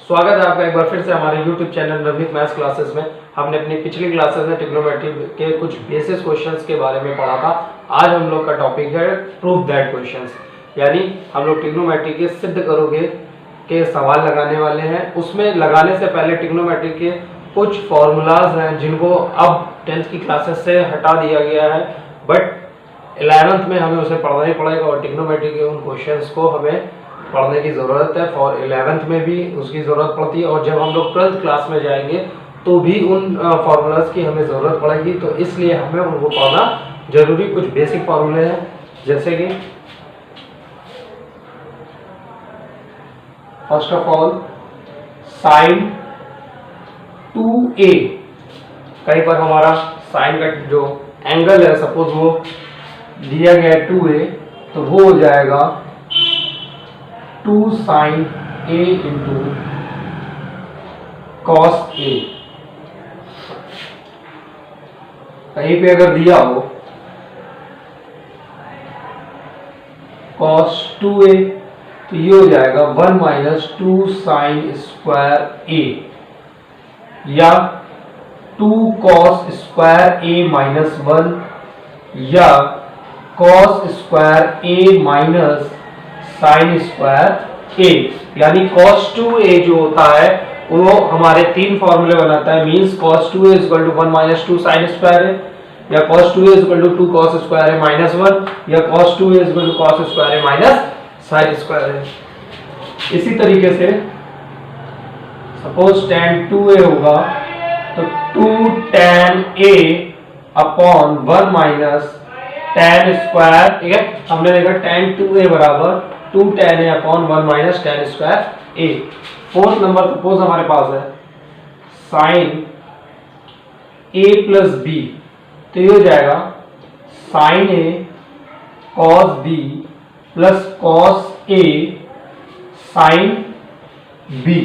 स्वागत है आपका एक बार फिर से हमारे YouTube channel Navneet maths classes में। हमने अपनी पिछली क्लासेस में ट्रिग्नोमेट्री के कुछ बेसिस क्वेश्चंस के बारे में पढ़ा था। आज हम लोग का टॉपिक है प्रूफ दैट क्वेश्चंस, यानी हम लोग ट्रिग्नोमेट्री के सिद्ध करोगे के सवाल लगाने वाले हैं। उसमें लगाने से पहले ट्रिग्नोमेट्री के कुछ फॉर्मूलाज हैं जिनको अब 10th की क्लासेस से हटा दिया गया है, बट 11th में हमें उसे पढ़ना ही पड़ेगा और ट्रिग्नोमेट्री के उन क्वेश्चंस को हमें पढ़ने की ज़रूरत है। फॉर 11th में भी उसकी ज़रूरत पड़ती है और जब हम लोग 12th क्लास में जाएंगे तो भी उन फार्मूलाज की हमें ज़रूरत पड़ेगी, तो इसलिए हमें उनको पढ़ना जरूरी। कुछ बेसिक फार्मूले हैं जैसे कि first of all sign 2a, कहीं पर हमारा साइन का जो एंगल है सपोज वो दिया गया है 2a, तो वो हो जाएगा 2 sin a into cos a। कहीं पे अगर दिया हो cos 2a तो ये हो जाएगा 1 माइनस 2 sin स्क्वायर a, या 2 cos स्क्वायर a माइनस 1, या cos square a minus sine square a। यानी cos 2a जो होता है वो हमारे तीन फॉर्मूले बनाता है। Means cos 2a equal to 1 minus 2 sine square a, या cos 2a equal to 2 cos square a minus 1, या cos 2a equal to cos square a minus sine square a। इसी तरीके से सपोज tan 2a होगा तो 2 tan a upon 1 minus tan square, ठीक है। हमने देखा tan 2a बराबर 2 tan a upon 1 minus tan square a। Fourth number suppose हमारे पास है साइन a प्लस b, तो ये हो जाएगा sine a cos b plus cos a sine b।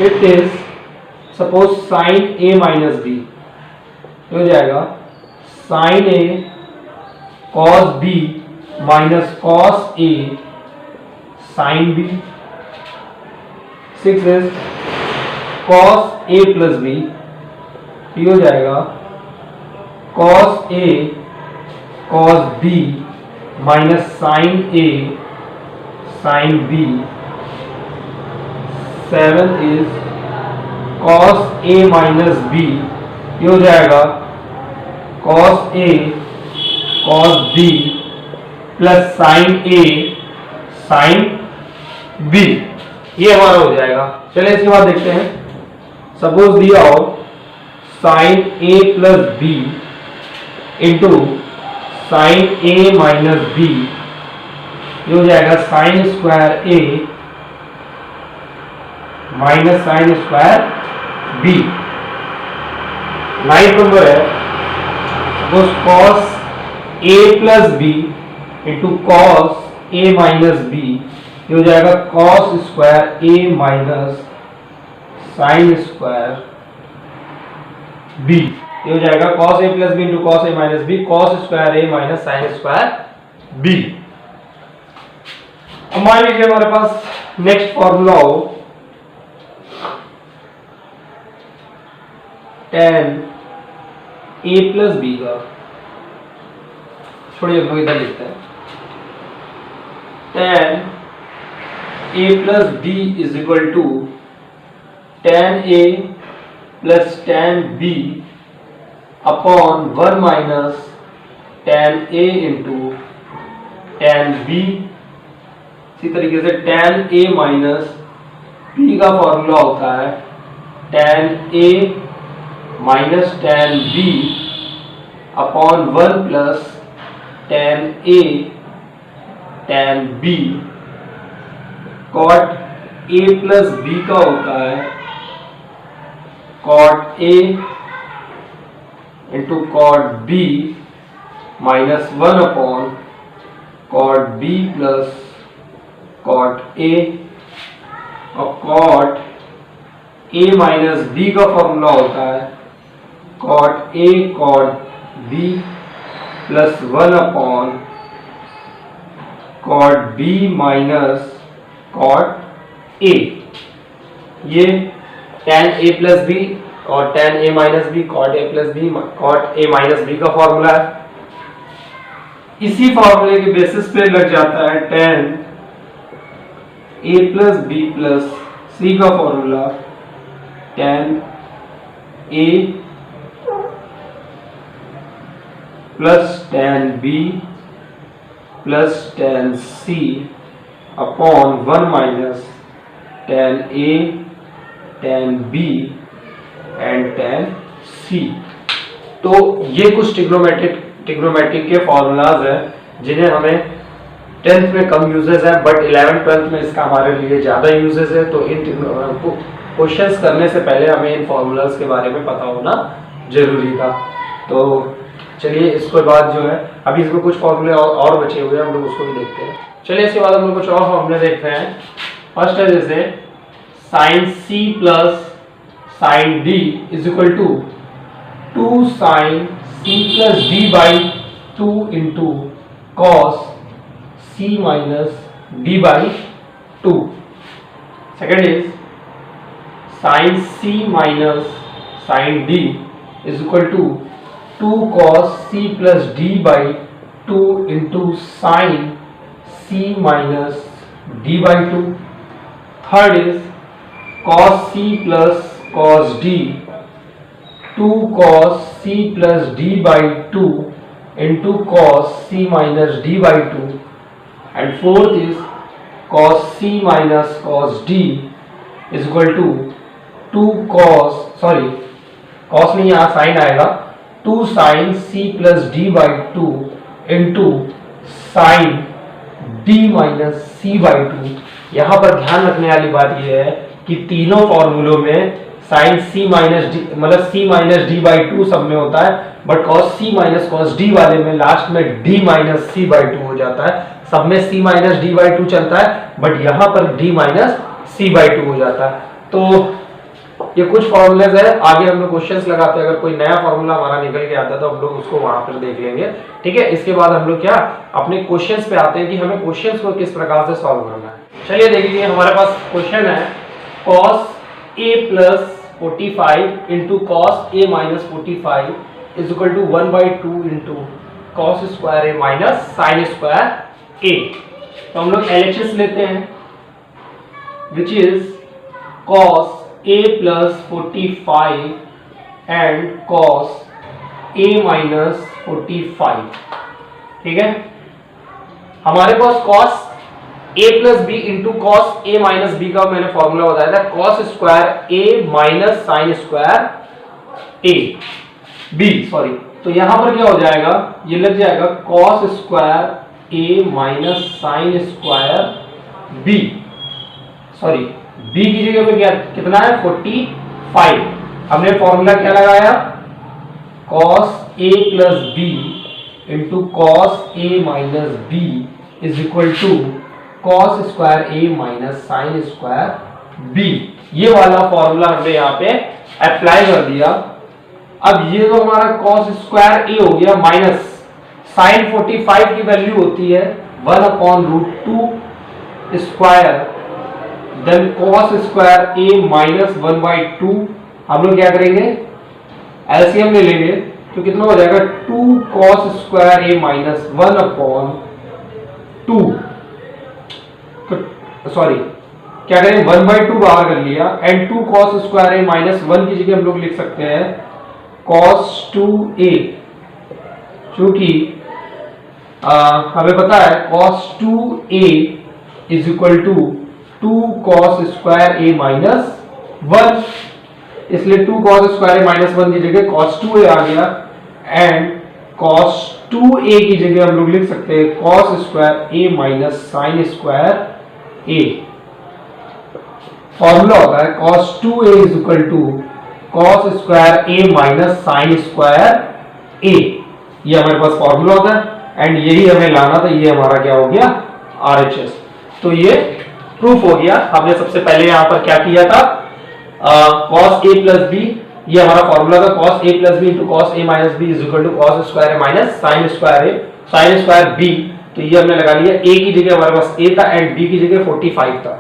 It is suppose sine a minus b, तो हो जाएगा sine a cos b minus cos a sine b। 6 is cos a plus b, ये हो जाएगा cos a cos b minus sine a sine b। 7 is cos a minus b, ये हो जाएगा cos a cos b plus sine a sine b। ये हमारा हो जाएगा। चलिए इसके बाद देखते हैं। सपोज दिया हो sine a plus b into sine a minus b, ये हो जाएगा sine square a minus sine square b। 9 number है suppose cos a plus b into cos a minus b, ये हो जाएगा cos square a minus sine square b। ये हो जाएगा cos a plus b into cos a minus b, cos square a minus sine square b। अब मान लीजिए हमारे पास नेक्स्ट फॉर्मूला हो tan a प्लस b का, छोड़िए हम इधर लिखते हैं tan a plus b is equal to tan a plus tan b upon 1 minus tan a into tan b। इसी तरीके से tan a माइनस b का फॉर्मूला होता है tan a minus tan b upon 1 plus tan a tan b। cot a plus b का होता है cot a into cot b minus 1 upon cot b plus cot a। और cot a minus b का formula होता है cot a cot b plus 1 upon cot b minus cot a। ये tan a plus B और tan a minus B cot a plus B cot a minus B का formula है। इसी फॉर्मूले के बेसिस पे लग जाता है tan a plus B plus C का formula tan a plus tan b plus tan c upon 1 minus tan a tan b and tan c। तो ये कुछ ट्रिग्नोमेट्रिक के फॉर्मूलाज हैं जिन्हें हमें 10th में कम यूजेस है, बट 11th 12th में इसका हमारे लिए ज़्यादा यूजेस है। तो इन क्वेश्चंस करने से पहले हमें इन फॉर्मूलाज के बारे में पता होना जरूरी था। तो चलिए इसके बाद जो है अभी इसमें कुछ फॉर्मूले और बचे हुए हैं, हम लोग उसको भी देखते हैं। चलिए इसके बाद हम लोग कुछ और फॉर्मूले देखते हैं। फर्स्ट है जैसे sine C plus sine D is equal to 2 sine C plus D by 2 into cos C minus D by 2। Second is sine C minus sine D is equal to 2 cos c plus d by 2 into sin c minus d by 2। Third is cos c plus cos d 2 cos c plus d by 2 into cos c minus d by 2। And fourth is cos c minus cos d is equal to 2 cos नहीं यहाँ sign आएगा 2 sin c plus d by 2 into sin d minus c by 2। यहाँ पर ध्यान रखने वाली बात यह है कि तीनों फॉर्मूलों में sin c minus d मतलब c minus d by 2 सब में होता है, but cos c minus cos d वाले में लास्ट में d minus c by 2 हो जाता है। सब में c minus d by 2 चलता है, बट यहाँ पर d minus c by 2 हो जाता है। तो ये कुछ फॉर्मूलेज है, आगे हम लोग क्वेश्चंस लगाते हैं। अगर कोई नया फॉर्मूला हमारा निकल के आता है तो हम लोग उसको वहां पर देख लेंगे, ठीक है। इसके बाद हम लोग क्या अपने क्वेश्चंस पे आते हैं कि हमें क्वेश्चंस को किस प्रकार से सॉल्व करना है। चलिए देखिए हमारे पास क्वेश्चन है cos a plus 45 into cos a minus 45 is equal to 1/2 into cos square a minus sin square a। तो हम लोग LHS लेते हैं which is cos a plus 45 and cos a minus 45, ठीक है। हमारे पास cos a plus b into cos a minus b का मैंने फॉर्मूला बताया था cos square a minus sine square a b sorry. तो यहां पर क्या हो जाएगा, ये लग जाएगा cos square a minus sine square b sorry b की जगह पे क्या कितना है 45। हमने फॉर्मूला क्या लगाया cos a plus b into cos a minus b is equal to cos square a minus sine square b। ये वाला फॉर्मूला हमने यहाँ पे अप्लाई कर दिया। अब ये तो हमारा cos स्क्वायर a हो गया माइनस साइन 45 की वैल्यू होती है 1/√2 square then cos square a minus 1/2। हम लोग क्या करेंगे एलसीएम ले लेंगे तो कितना हो जाएगा 2 cos square a minus 1/2। Sorry क्या करें 1/2 बाहर कर लिया and 2 cos square a minus 1 की जगह हम लोग लिख सकते हैं cos 2a, क्योंकि हमें पता है cos 2a is equal to 2 cos square a minus 1, इसलिए 2 cos स्क्वायर a माइनस 1 की जगह cos 2a आ गया एंड cos 2a की जगह हम लोग लिख सकते हैं cos square a minus sine square a। Formula होता है cos 2a is equal to cos square a minus sine square a। ये हमारे पास फॉर्मूला होता है एंड यही हमें लाना था, ये हमारा क्या हो गया RHS। तो ये प्रूफ हो गया। हमने सबसे पहले यहाँ पर क्या किया था cos a प्लस b, ये हमारा फॉर्मूला था cos a plus b into cos a minus b is equal to cos square a minus sine square a sine square b। तो ये हमने लगा लिया, a की जगह हमारे पास a था एंड b की जगह 45 था।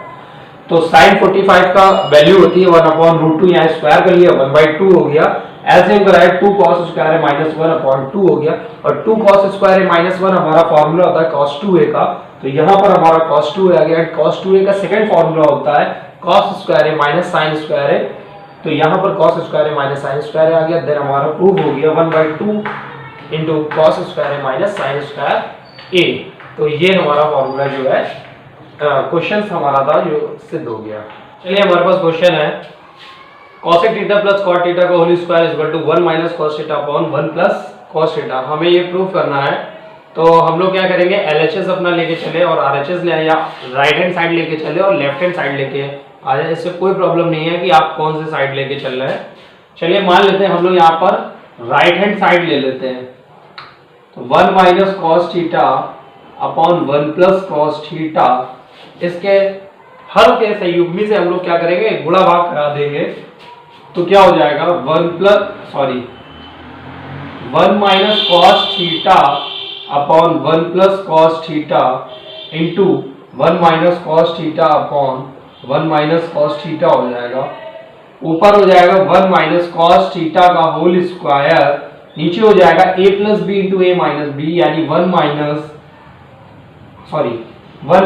तो sin 45 का वैल्यू होती है 1/√2, यहाँ स्क्वायर कर लिया 1/2 हो गया। एलसीएम कराए 2 cos स्क्वायर है -1/2 हो गया, और 2 cos स्क्वायर है -1 हमारा फार्मूला होता है cos 2a का, तो यहाँ पर हमारा cos 2a आ गया। cos 2a का सेकंड फार्मूला होता है cos स्क्वायर है माइनस sin स्क्वायर है, तो यहाँ पर cos स्क्वायर है माइनस sin स्क्वायर आ गया। देन हमारा प्रूफ हो गया 1/2 इंटू cos स्क्वायर है माइनस sin स्क्वायर a। तो ये हमारा फार्मूला जो है क्वेश्चन हमारा था जो सिद्ध हो गया। चलिए हमारे पास क्वेश्चन है cosec theta plus cot theta का whole square is equal to 1 minus cos theta upon 1 plus cos theta. हमें ये प्रूफ करना है, तो हम लोग क्या करेंगे, LHS अपना लेके चले और RHS ले आए, या राइट हैंड साइड लेके चले और लेफ्ट हैंड साइड लेके आ जाए। इससे कोई प्रॉब्लम नहीं है कि आप कौन से साइड लेके चल रहे हैं। चलिए मान लेते हैं हम लोग यहाँ पर राइट हैंड साइड ले लेते हैं, तो 1 minus cos theta upon 1 plus cos theta, इसके हर के संयुग्मी से हम लोग क्या करेंगे, गुणा भाग करा देंगे। तो क्या हो जाएगा 1 minus cos theta upon 1 plus cos theta into 1 minus cos theta upon 1 minus cos theta हो जाएगा। ऊपर हो जाएगा 1 माइनस cos थीटा का होल स्क्वायर, नीचे हो जाएगा a plus B into A minus B, यानी 1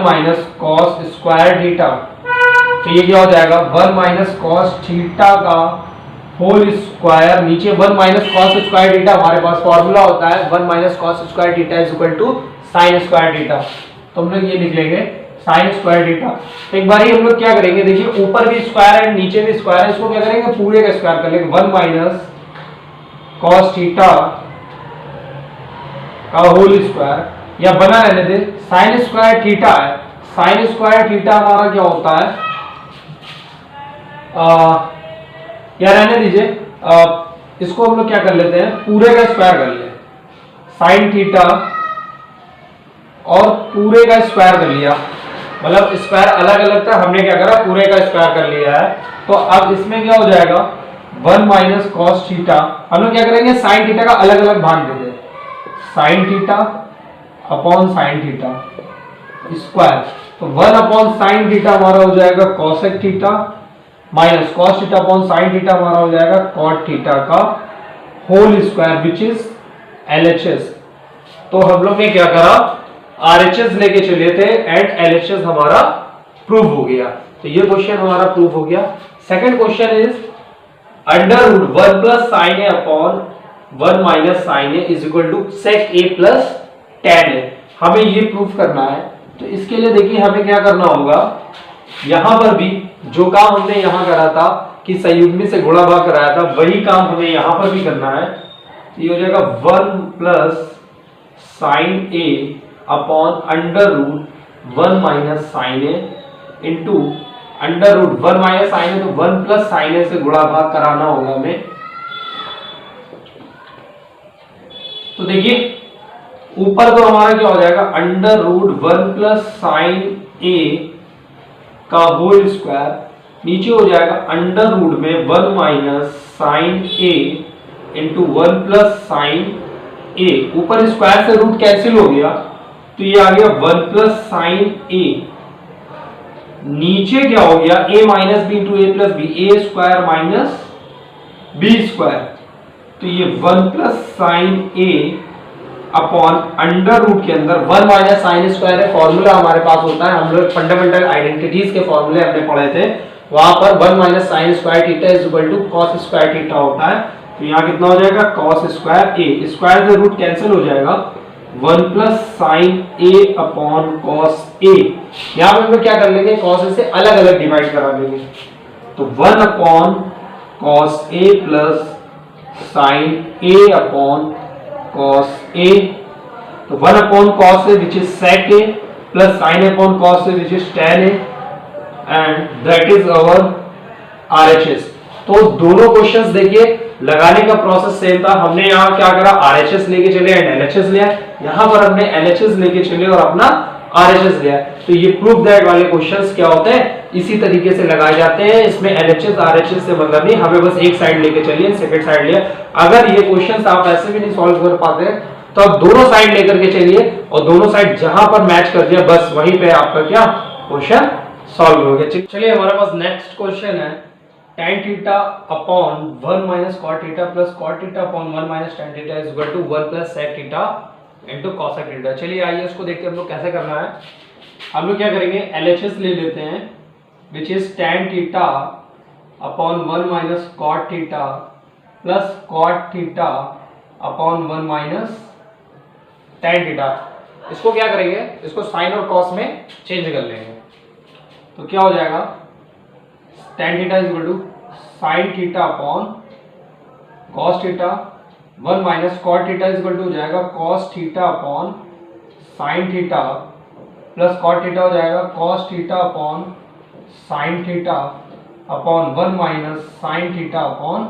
माइनस cos स्क्वायर थीटा। तो ये क्या हो जाएगा 1 माइनस cos थीटा का होल स्क्वायर, नीचे 1 माइनस cos स्क्वायर थीटा, हमारे पास फॉर्मूला होता है 1 minus cos square theta is equal to sin square theta. तो हम लोग ये लिख लेंगे sin स्क्वायर थीटा। तो एक बार हम लोग क्या करेंगे, देखिए ऊपर भी स्क्वायर है नीचे भी स्क्वायर है, इसको क्या करेंगे पूरे का स्क्वायर कर लेंगे। 1 माइनस cos थीटा का होल स्क्वायर, या बना रहने दे sin स्क्वायर थीटा है। sin स्क्वायर थीटा हमारा क्या होता है, या रहने दीजिए, इसको हम लोग क्या कर लेते हैं, पूरे का स्क्वायर कर ले। sin थीटा और पूरे का स्क्वायर कर लिया, मतलब स्क्वायर अलग अलग था, हमने क्या करा पूरे का स्क्वायर कर लिया है। तो अब इसमें क्या हो जाएगा 1 माइनस cos थीटा, हम लोग क्या करेंगे sin थीटा का अलग अलग भाग दे दे, sin theta upon sin theta square. तो 1 अपॉन sin थीटा हमारा हो जाएगा cosec theta, minus cos theta upon sin theta हमारा हो जाएगा cot थीटा का whole square which is LHS। तो हम लोग ने क्या करा, RHS लेके चले थे एंड LHS हमारा प्रूव हो गया। तो ये क्वेश्चन हमारा प्रूव हो गया। Second question is under root 1 plus sine A upon 1 minus sine A is equal to sec A plus tan A. हमें ये प्रूफ करना है, तो इसके लिए देखिए हमें क्या करना होगा, यहां पर भी जो काम हमने यहां करा था कि संयुग्मी से गुणा भाग कराया था, वही काम हमें यहां पर भी करना है। तो ये हो जाएगा 1 plus sine A upon under root 1 minus sine A into under root 1 minus sine A, तो 1 प्लस साइन ए से गुणा भाग कराना होगा हमें। तो देखिए ऊपर तो हमारा क्या हो जाएगा अंडर रूट 1 प्लस साइन ए का होल स्क्वायर, नीचे हो जाएगा अंडर रूट में 1 minus sine A into 1 plus sine ए, ऊपर स्क्वायर से रूट कैंसिल हो गया, तो ये आ गया 1 प्लस साइन ए, नीचे क्या हो गया a minus B into A plus B, A square minus B square. तो ये 1 plus sine A upon under root के अंदर 1 माइनस साइन स्क्वायर है, फॉर्मूला हमारे पास होता है, हम लोग फंडामेंटल आइडेंटिटीज के फॉर्मूले हमने पढ़े थे, वहां पर 1 minus sine square theta is equal to cos square theta होता है। तो यहाँ कितना हो जाएगा cos स्क्वायर ए, स्क्वायर से रूट कैंसिल हो जाएगा, 1 plus sine A upon cos A. यहाँ पे हम लोग क्या कर लेंगे, cos ए से अलग अलग डिवाइड करा देंगे, तो 1 upon cos A plus sine A upon cos a, तो 1 upon cos a which is sec a plus sin upon cos a which is tan a, and that is our RHS। तो दोनों questions देखिए लगाने का process same था, हमने यहाँ क्या करा RHS लेके चले एंड LHS लिया, यहाँ पर हमने LHS लेके चले और अपना RHS लिया। तो ये प्रूफ दैट वाले क्वेश्चंस क्या होते हैं इसी तरीके से लगाए जाते हैं, इसमें LHS RHS से मतलब नहीं, हमें बस एक साइड लेके चलिए सेकंड साइड लिया। अगर ये क्वेश्चंस आप ऐसे भी नहीं सॉल्व कर पाते तो आप दोनों साइड लेकर के चलिए और दोनों साइड जहां पर मैच कर जाए बस वहीं पे आपका क्या क्वेश्चन सॉल्व हो गया। चलिए हमारे पास नेक्स्ट क्वेश्चन है tan theta upon 1 minus cot theta plus cot theta upon 1 minus tan theta is equal to 1 plus sec theta into cosec theta. चलिए आइए इसको देखते हैं हम लोग कैसे करना है। हम लोग क्या करेंगे, LHS ले लेते हैं which is tan theta upon 1 minus cot theta plus cot theta upon 1 minus tan theta. इसको क्या करेंगे, इसको साइन और कॉस में चेंज कर लेंगे। तो क्या हो जाएगा, tan theta is equal to sine theta upon cos theta, 1 minus cot theta is equal to हो जाएगा cos theta upon sine theta plus cot theta हो जाएगा cos theta upon sine theta upon 1 minus sine theta upon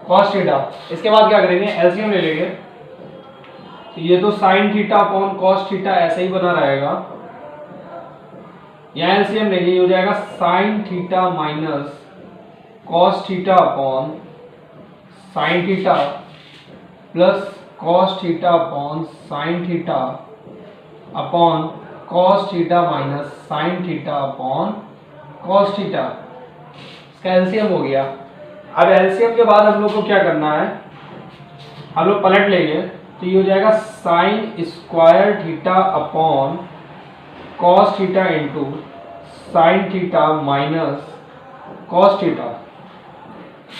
cos theta. इसके बाद क्या करेंगे, LCM ले लेंगे। तो ये तो sign theta upon cos theta ऐसे ही बना रहेगा, यहाँ एलसीएम लेंगे, ये हो जाएगा sign theta minus cos theta upon sine theta plus cos theta upon sine theta upon cos theta minus sine theta upon cos theta. इसका एलसीएम हो गया। अब एलसीएम के बाद हम लोग को क्या करना है, हम लोग पलट लेंगे। तो ये हो जाएगा sine square theta upon cos theta into sine theta minus cos theta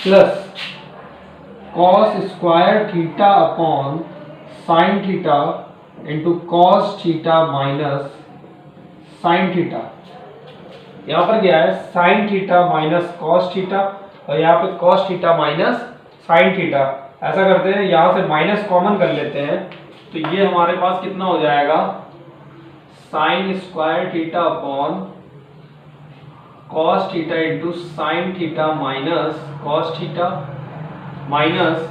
plus cos square theta upon sine theta into cos theta minus sine theta. यहाँ पर क्या है, sign theta minus cos theta और यहाँ पे cos theta minus sine theta. ऐसा करते हैं, यहाँ से माइनस कॉमन कर लेते हैं। तो ये हमारे पास कितना हो जाएगा, sine square theta upon cos theta into sine theta minus cos theta minus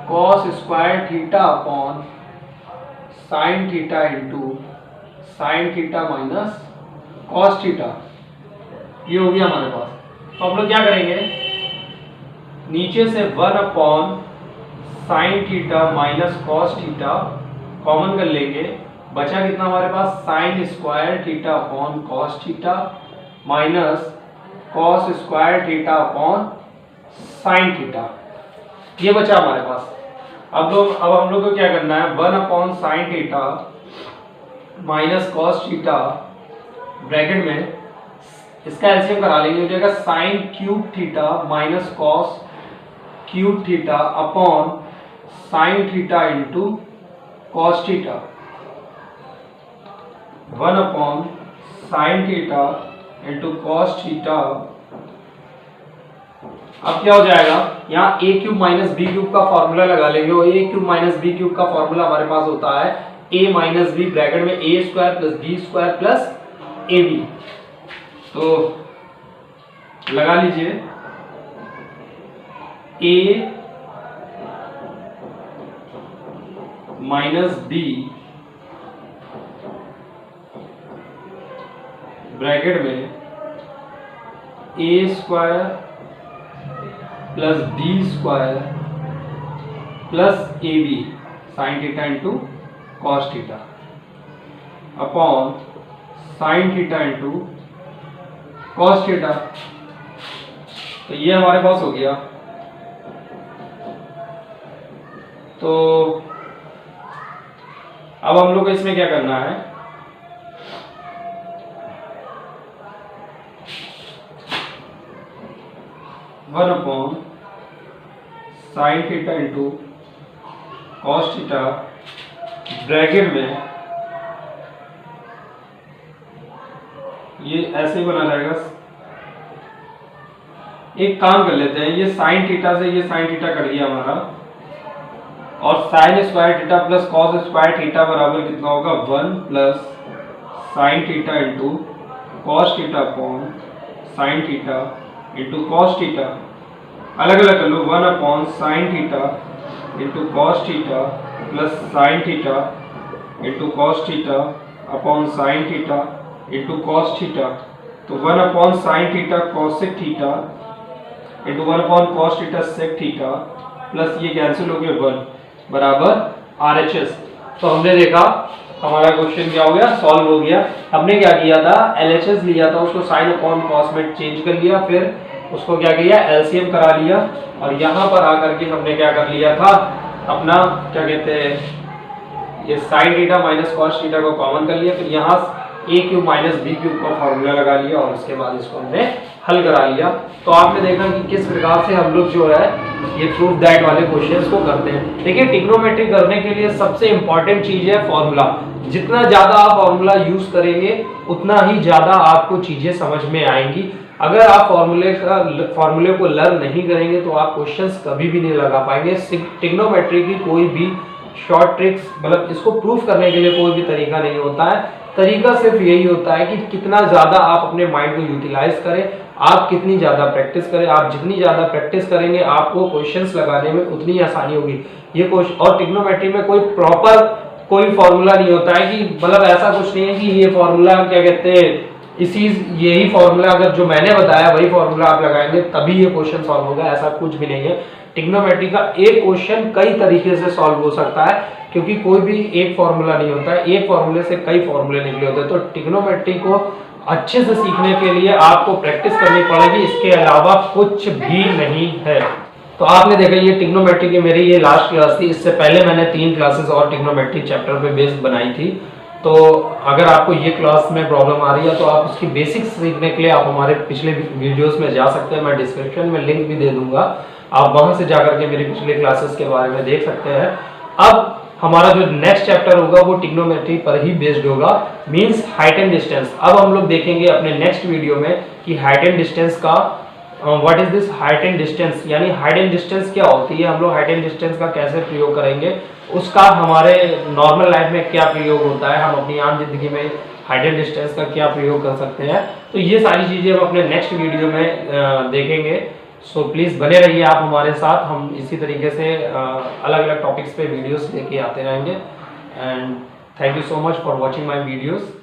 cos square theta upon sine theta into sine theta minus cos theta. ये हो गया हमारे पास। तो हम लोग क्या करेंगे, नीचे से 1 upon sine theta minus cos theta common कर लेंगे। बचा कितना हमारे पास, sine square theta upon cos theta minus cos square theta upon sine theta. ये बचा हमारे पास। अब हम लोग को क्या करना है, 1 upon sine theta minus cos theta bracket में इसका एलसीएम करा लेंगे, हो जाएगा sine cube theta minus cos cube theta upon sine theta into cos theta. 1 upon sine theta into cos theta. अब क्या हो जाएगा, यहाँ ए क्यूब माइनस बी क्यूब का फॉर्मूला लगा लेंगे और ए क्यूब माइनस बी क्यूब का फॉर्मूला हमारे पास होता है ए माइनस बी ब्रैकेट में A square plus B square plus A B. तो लगा लीजिए, ए माइनस बी ब्रैकेट में A square plus B square plus A B sine theta into cos theta upon sine theta into cos theta. तो ये हमारे पास हो गया। तो अब हम लोग को इसमें क्या करना है, one upon sine theta into cos theta bracket में ये ऐसे ही बना रहेगा। एक काम कर लेते हैं, ये साइन थीटा से ये साइन थीटा कट गया हमारा और sine square theta plus cos square theta बराबर कितना होगा, 1 plus sine theta into cos theta upon sine theta into cos theta. अलग अलग कर लो, 1 upon sine theta into cos theta plus sine theta into cos theta upon sine theta into cos theta. तो 1 upon sine theta cosec theta into 1 upon cos theta sec theta plus ये cancel हो गया 1 बराबर RHS। तो हमने देखा हमारा question क्या हो गया, सॉल्व हो गया। हमने क्या किया था, LHS लिया था, उसको साइन अपॉन कॉस में चेंज कर लिया, फिर उसको क्या किया, LCM करा लिया, और यहाँ पर आकर के हमने क्या कर लिया था, अपना क्या कहते हैं, ये sine theta minus cos theta को कॉमन कर लिया, फिर यहाँ a cube minus B cube का फॉर्मूला लगा लिया, और उसके बाद इसको हमने हल करा लिया। तो आपने देखा कि किस प्रकार से हम लोग जो है ये प्रूफ दैट वाले क्वेश्चंस को करते हैं। देखिए, ट्रिग्नोमेट्री करने के लिए सबसे इंपॉर्टेंट चीज है फॉर्मूला। जितना ज्यादा आप फॉर्मूला यूज करेंगे उतना ही ज्यादा आपको चीजें समझ में आएंगी। अगर आप फॉर्मूले को लर्न नहीं करेंगे तो आप क्वेश्चंस कभी भी नहीं लगा पाएंगे। ट्रिग्नोमेट्री की कोई भी शॉर्ट ट्रिक्स, मतलब इसको प्रूफ करने के लिए कोई भी तरीका नहीं होता है। तरीका सिर्फ यही होता है कि कितना ज्यादा आप अपने माइंड को यूटिलाइज करें, आप कितनी ज्यादा प्रैक्टिस करें। आप जितनी ज्यादा प्रैक्टिस करेंगे आपको क्वेश्चंस लगाने में उतनी आसानी होगी। ये क्वेश्चन, और ट्रिग्नोमेट्री में कोई प्रॉपर कोई फॉर्मूला नहीं होता है कि मतलब ऐसा कुछ नहीं है कि ये फॉर्मूला क्या कहते हैं, यही फॉर्मूला अगर जो मैंने बताया वही फॉर्मूला आप लगाएंगे तभी ये क्वेश्चन सॉल्व होगा, ऐसा कुछ भी नहीं है। ट्रिग्नोमेट्री का एक क्वेश्चन कई तरीके से सॉल्व हो सकता है, क्योंकि कोई भी एक फॉर्मूला नहीं होता है, एक फॉर्मूले से कई फॉर्मूले निकले होते हैं। तो ट्रिग्नोमेट्री को अच्छे से सीखने के लिए आपको प्रैक्टिस करनी पड़ेगी, इसके अलावा कुछ भी नहीं है। तो आपने देखा ये ट्रिग्नोमेट्री की मेरी ये लास्ट क्लास थी। इससे पहले मैंने 3 क्लासेस और ट्रिग्नोमेट्री चैप्टर पे बेस्ड बनाई थी। तो अगर आपको ये क्लास में प्रॉब्लम आ रही है तो आप उसकी बेसिक्स सीखने के लिए आप हमारे पिछले वीडियोस में जा सकते हैं। मैं डिस्क्रिप्शन में लिंक भी दे दूंगा, आप वहां से जाकर के मेरी पिछले क्लासेस के बारे में देख सकते हैं। अब हमारा जो नेक्स्ट चैप्टर होगा वो ट्रिग्नोमेट्री पर ही बेस्ड होगा, मींस हाइट एंड डिस्टेंस। अब हम लोग देखेंगे अपने नेक्स्ट वीडियो में कि हाइट एंड डिस्टेंस का what is this height and distance, यानी हाइट एंड डिस्टेंस क्या होती है, हम लोग हाइट एंड डिस्टेंस का कैसे प्रयोग करेंगे, उसका हमारे नॉर्मल लाइफ में क्या प्रयोग होता है, हम अपनी आम जिंदगी में हाइट एंड डिस्टेंस का क्या प्रयोग कर सकते हैं। तो ये सारी चीजें हम अपने नेक्स्ट वीडियो में देखेंगे। सो प्लीज बने रहिए आप हमारे साथ, हम इसी तरीके से अलग अलग टॉपिक्स पे वीडियोस लेके आते रहेंगे। And thank you so much for watching my videos.